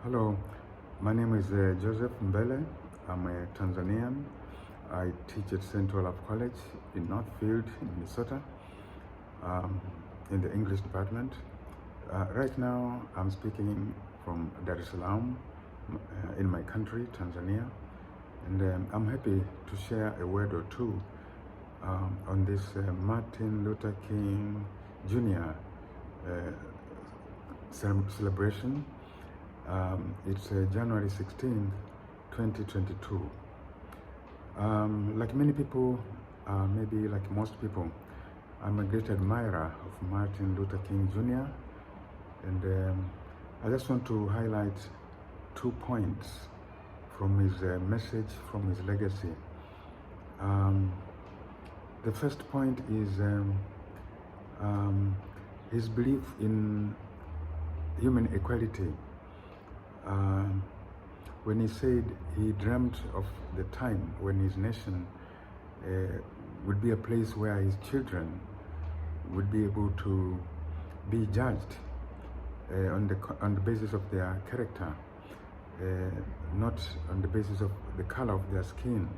Hello, my name is Joseph Mbele. I'm a Tanzanian. I teach at Central Up College in Northfield, in Minnesota, um, in the English department. Right now, I'm speaking from Dar es Salaam, in my country, Tanzania, and I'm happy to share a word or two on this Martin Luther King Jr. Celebration. It's January 16th, 2022. Like many people, maybe like most people, I'm a great admirer of Martin Luther King Jr. And I just want to highlight 2 points from his message, from his legacy. The first point is his belief in human equality. When he said he dreamt of the time when his nation would be a place where his children would be able to be judged on the basis of their character, not on the basis of the color of their skin.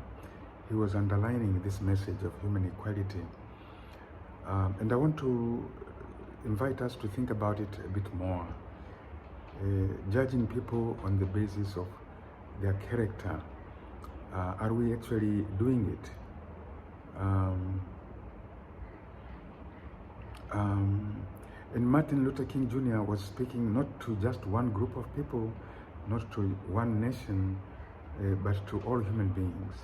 He was underlining this message of human equality. And I want to invite us to think about it a bit more. Judging people on the basis of their character, are we actually doing it? And Martin Luther King Jr. was speaking not to just one group of people, not to one nation, but to all human beings.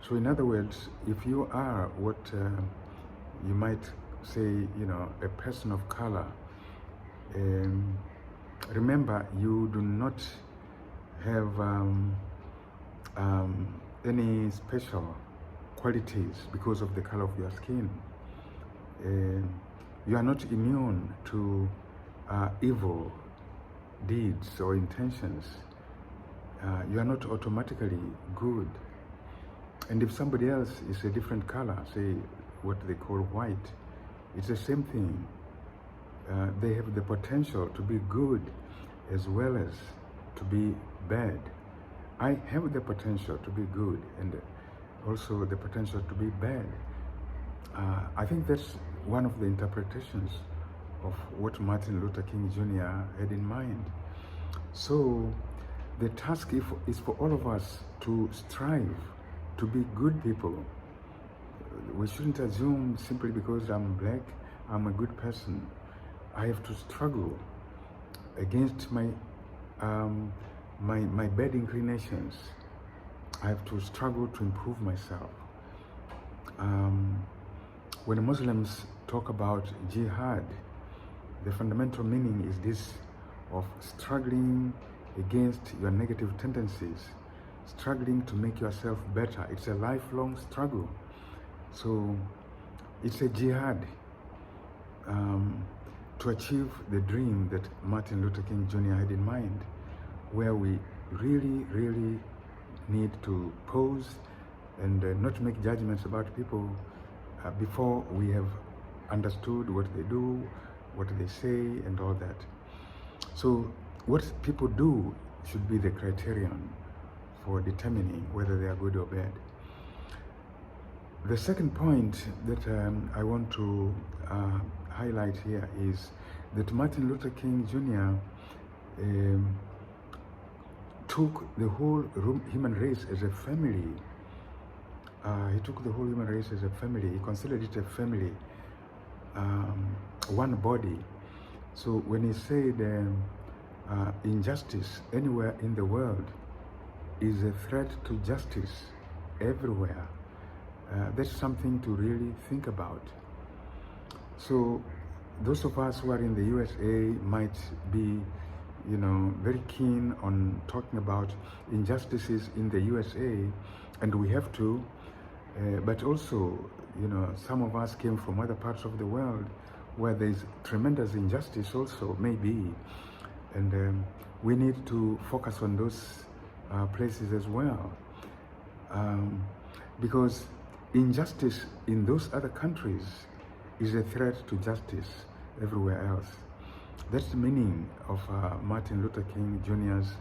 So in other words, if you are what you might say, a person of color, remember, you do not have any special qualities because of the color of your skin. You are not immune to evil deeds or intentions. You are not automatically good. And if somebody else is a different color, say what they call white, it's the same thing. They have the potential to be good as well as to be bad. I have the potential to be good and also the potential to be bad. I think that's one of the interpretations of what Martin Luther King Jr. had in mind. So the task is for all of us to strive to be good people. We shouldn't assume simply because I'm black, I'm a good person. I have to struggle against my bad inclinations. I have to struggle to improve myself. When Muslims talk about jihad, the fundamental meaning is this of struggling against your negative tendencies, struggling to make yourself better. It's a lifelong struggle. So it's a jihad to achieve the dream that Martin Luther King Jr. had in mind, where we really, really need to pause and not make judgments about people before we have understood what they do, what they say, and all that. So what people do should be the criterion for determining whether they are good or bad. The second point that I want to highlight here is that Martin Luther King Jr. Took the whole human race as a family. He took the whole human race as a family. He considered it a family, one body. So when he said injustice anywhere in the world is a threat to justice everywhere, that's something to really think about. So those of us who are in the USA might be, very keen on talking about injustices in the USA, and we have to, but also, some of us came from other parts of the world where there's tremendous injustice also, maybe, and we need to focus on those places as well, because injustice in those other countries is a threat to justice everywhere else. That's the meaning of Martin Luther King Jr.'s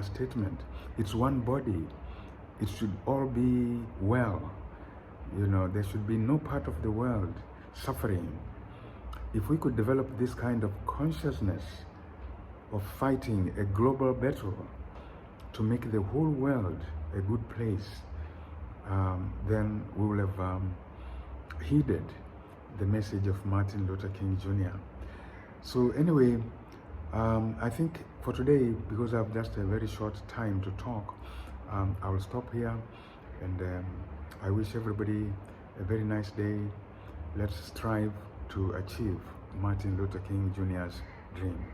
statement. It's one body. It should all be well. You know, there should be no part of the world suffering. If we could develop this kind of consciousness of fighting a global battle to make the whole world a good place, then we will have heeded the message of Martin Luther King Jr. So anyway, I think for today, because I have just a very short time to talk, I will stop here, and I wish everybody a very nice day. Let's strive to achieve Martin Luther King Jr.'s dream.